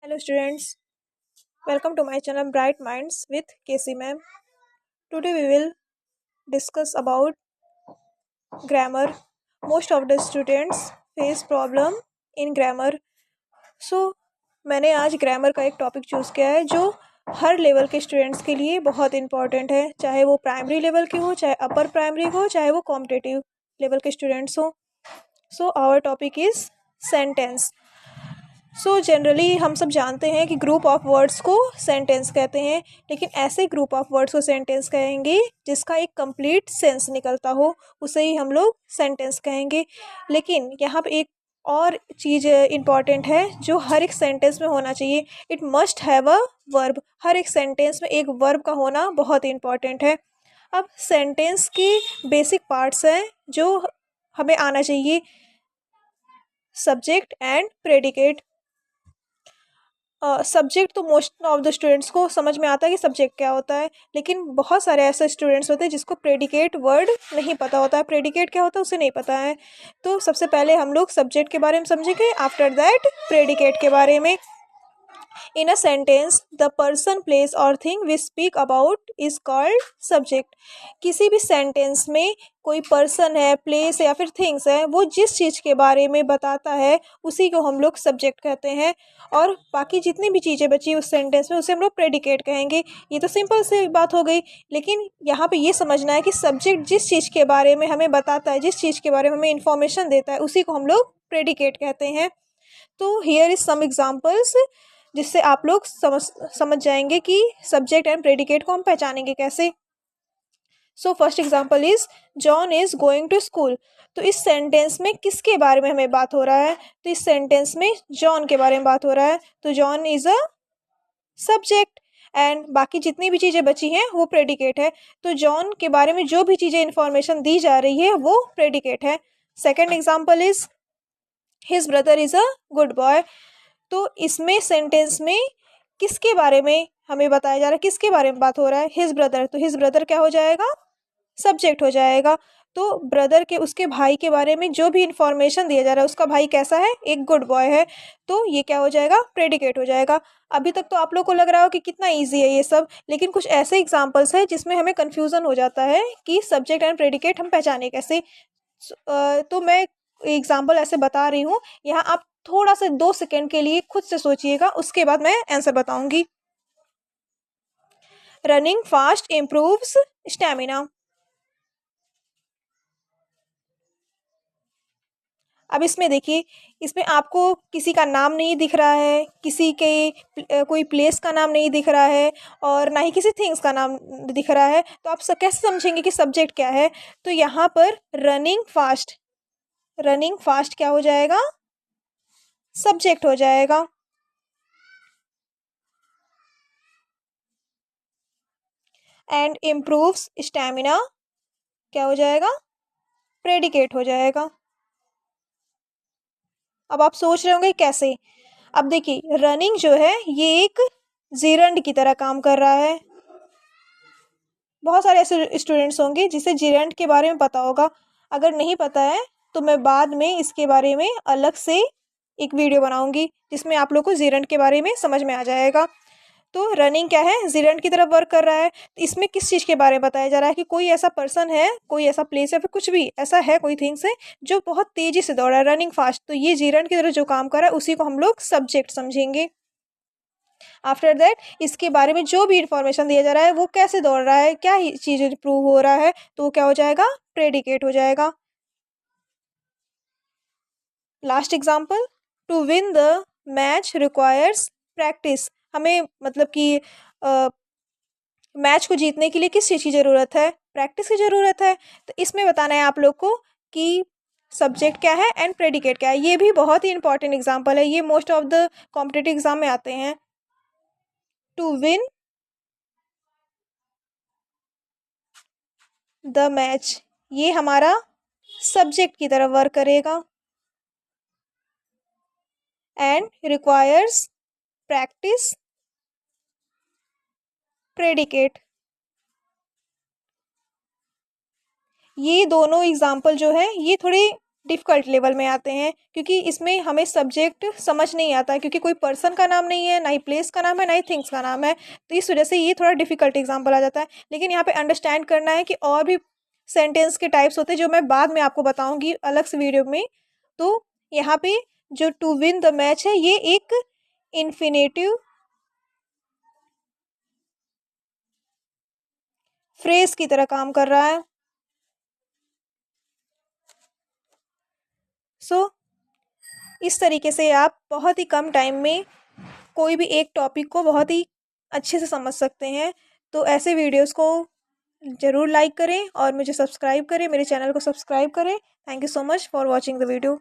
Hello students, welcome to my channel Bright Minds with Casey ma'am. Today we will discuss about grammar. Most of the students face problem in grammar. So मैंने आज grammar का एक topic choose किया है जो हर level के students के लिए बहुत इंपॉर्टेंट है, चाहे वो प्राइमरी लेवल के हो, चाहे अपर प्राइमरी हो, चाहे वो कॉम्पिटिटिव लेवल के स्टूडेंट्स हो. So our topic is sentence. So generally हम सब जानते हैं कि ग्रुप ऑफ वर्ड्स को सेंटेंस कहते हैं, लेकिन ऐसे ग्रुप ऑफ वर्ड्स को सेंटेंस कहेंगे जिसका एक कंप्लीट सेंस निकलता हो, उसे ही हम लोग सेंटेंस कहेंगे. लेकिन यहाँ पे एक और चीज़ इम्पॉर्टेंट है जो हर एक सेंटेंस में होना चाहिए. It must have a verb. हर एक सेंटेंस में एक वर्ब का होना बहुत इम्पॉर्टेंट है. अब सेंटेंस की बेसिक पार्ट्स हैं जो हमें आना चाहिए. Subject and predicate. सब्जेक्ट तो मोस्ट ऑफ द स्टूडेंट्स को समझ में आता है कि सब्जेक्ट क्या होता है, लेकिन बहुत सारे ऐसे स्टूडेंट्स होते हैं जिसको प्रेडिकेट वर्ड नहीं पता होता है. प्रेडिकेट क्या होता है उसे नहीं पता है. तो सबसे पहले हम लोग सब्जेक्ट के बारे में समझेंगे, आफ्टर दैट प्रेडिकेट के बारे में. In a sentence, the person, place or thing we speak about is called subject. किसी भी सेंटेंस में कोई पर्सन है, प्लेस या फिर थिंग्स है, वो जिस चीज़ के बारे में बताता है उसी को हम लोग सब्जेक्ट कहते हैं. और बाकी जितनी भी चीज़ें बची उस सेंटेंस में उसे हम लोग प्रेडिकेट कहेंगे. ये तो सिंपल सी बात हो गई. लेकिन यहाँ पे ये समझना है कि सब्जेक्ट जिस चीज़ के बारे में हमें बताता है, जिस चीज़ के बारे में हमें इंफॉर्मेशन देता है, उसी को हम लोग प्रेडिकेट कहते हैं. तो हियर इज सम एग्जाम्पल्स जिससे आप लोग समझ जाएंगे कि सब्जेक्ट एंड प्रेडिकेट को हम पहचानेंगे कैसे. So first example is John is going to school. तो इस सेंटेंस में किसके बारे में हमें बात हो रहा है? तो इस सेंटेंस में जॉन के बारे में बात हो रहा है. तो John is a subject and बाकी जितनी भी चीज़ें बची हैं वो प्रेडिकेट है. तो जॉन के बारे में जो भी चीज़ें इंफॉर्मेशन दी जा रही है वो प्रेडिकेट है. Second example is his brother is a good boy. तो इसमें सेंटेंस में किसके बारे में हमें बताया जा रहा है, किसके बारे में बात हो रहा है? His brother. तो हिज ब्रदर क्या हो जाएगा? सब्जेक्ट हो जाएगा. तो ब्रदर के, उसके भाई के बारे में जो भी इंफॉर्मेशन दिया जा रहा है, उसका भाई कैसा है? एक गुड बॉय है. तो ये क्या हो जाएगा? प्रेडिकेट हो जाएगा. अभी तक तो आप लोग को लग रहा हो कि कितना ईजी है ये सब, लेकिन कुछ ऐसे एग्जाम्पल्स हैं जिसमें हमें कन्फ्यूज़न हो जाता है कि सब्जेक्ट एंड प्रेडिकेट हम पहचाने कैसे. तो मैं एग्जाम्पल ऐसे बता रही हूँ, यहाँ आप थोड़ा सा 2 सेकेंड के लिए खुद से सोचिएगा, उसके बाद मैं आंसर बताऊंगी. Running fast improves stamina. अब इसमें देखिए, इसमें आपको किसी का नाम नहीं दिख रहा है, किसी के कोई प्लेस का नाम नहीं दिख रहा है, और ना ही किसी थिंग्स का नाम दिख रहा है. तो आप कैसे समझेंगे कि सब्जेक्ट क्या है? तो यहाँ पर रनिंग फास्ट, रनिंग फास्ट क्या हो जाएगा? सब्जेक्ट हो जाएगा. एंड इम्प्रूव्स स्टैमिना क्या हो जाएगा? प्रेडिकेट हो जाएगा. अब आप सोच रहे होंगे कैसे. अब देखिए, रनिंग जो है ये एक जीरंड की तरह काम कर रहा है. बहुत सारे ऐसे स्टूडेंट्स होंगे जिसे जीरंड के बारे में पता होगा. अगर नहीं पता है तो मैं बाद में इसके बारे में अलग से एक वीडियो बनाऊंगी जिसमें आप लोग को जीरंड के बारे में समझ में आ जाएगा. तो रनिंग क्या है? जीरंड की तरफ वर्क कर रहा है. तो इसमें किस चीज़ के बारे में बताया जा रहा है कि कोई ऐसा पर्सन है, कोई ऐसा प्लेस है, फिर कुछ भी ऐसा है, कोई थिंग्स है जो बहुत तेज़ी से दौड़ रहा है, रनिंग फास्ट. तो ये जीरंड की तरफ जो काम कर रहा है उसी को हम लोग सब्जेक्ट समझेंगे. आफ्टर दैट इसके बारे में जो भी इंफॉर्मेशन दिया जा रहा है, वो कैसे दौड़ रहा है, क्या चीज़ प्रूव हो रहा है, तो वो क्या हो जाएगा? प्रेडिकेट हो जाएगा. Last example, to win the match requires practice. हमें मतलब कि मैच को जीतने के लिए किस चीज़ की ज़रूरत है? प्रैक्टिस की ज़रूरत है. तो इसमें बताना है आप लोग को कि सब्जेक्ट क्या है एंड प्रेडिकेट क्या है. ये भी बहुत ही इंपॉर्टेंट एग्जाम्पल है, ये most of the competitive exam में आते हैं. टू विन द मैच, ये हमारा सब्जेक्ट की तरफ वर्क करेगा. And requires practice predicate. ये दोनों एग्जाम्पल जो है ये थोड़े डिफ़िकल्ट लेवल में आते हैं, क्योंकि इसमें हमें सब्जेक्ट समझ नहीं आता, क्योंकि कोई पर्सन का नाम नहीं है, ना ही प्लेस का नाम है, ना ही थिंग्स का नाम है। तो इस वजह से ये थोड़ा डिफ़िकल्ट एग्जाम्पल आ जाता है। लेकिन यहाँ पे अंडरस्टैंड करना है कि और भी सेंटेंस के टाइप्स होते हैं, जो मैं बाद में आपको बताऊँगी अलग से वीडियो में। तो यहाँ पे जो टू विन द मैच है, ये एक इन्फिनेटिव फ्रेज़ की तरह काम कर रहा है। सो इस तरीके से आप बहुत ही कम टाइम में कोई भी एक टॉपिक को बहुत ही अच्छे से समझ सकते हैं। तो ऐसे वीडियोस को ज़रूर लाइक करें और मुझे सब्सक्राइब करें, मेरे चैनल को सब्सक्राइब करें। Thank you so much for watching the video.